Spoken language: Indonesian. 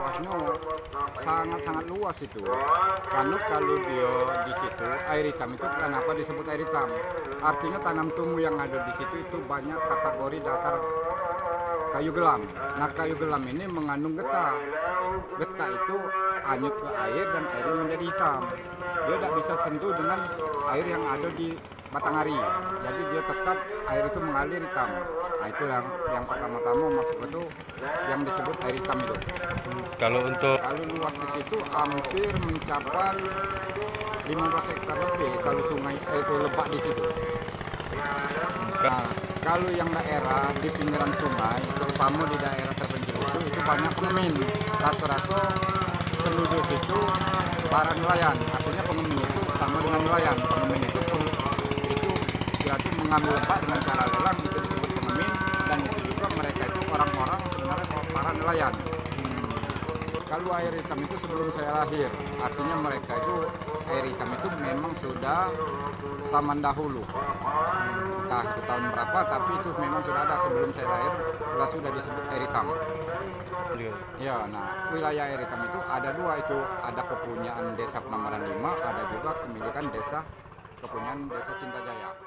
luasnya sangat-sangat luas itu. Kalau dia di situ air hitam itu kenapa disebut air hitam? Artinya tanam tumbuh yang ada di situ itu banyak kategori dasar kayu gelam. Nah, kayu gelam ini mengandung getah. Getah itu hanyut ke air dan airnya menjadi hitam. Dia tidak bisa sentuh dengan air yang ada di Batanghari. Jadi dia tetap air itu mengalir hitam. Nah, itu yang pertama-tama maksud itu yang disebut air hitam itu. Kalau Luas di situ hampir mencapai 15 hektar lebih kalau sungai itu lebak di situ. Nah, kalau yang daerah di pinggiran sungai, terutama di daerah terpencil itu banyak pengemin. Rata-rata penduduk situ para nelayan. Artinya pengemin itu sama dengan nelayan. Pengemin itu berarti mengambil lebak dengan cara lelang, itu disebut pengemin, dan itu juga mereka itu orang-orang sebenarnya para nelayan. Kalau air hitam itu sebelum saya lahir, artinya mereka itu air hitam itu memang sudah zaman dahulu. Entah itu tahun berapa, tapi itu memang sudah ada sebelum saya lahir, sudah disebut air hitam. Ya, nah wilayah air hitam itu ada dua, itu ada kepunyaan Desa Penambaran 5, ada juga pemilikan kepunyaan Desa Cintajaya.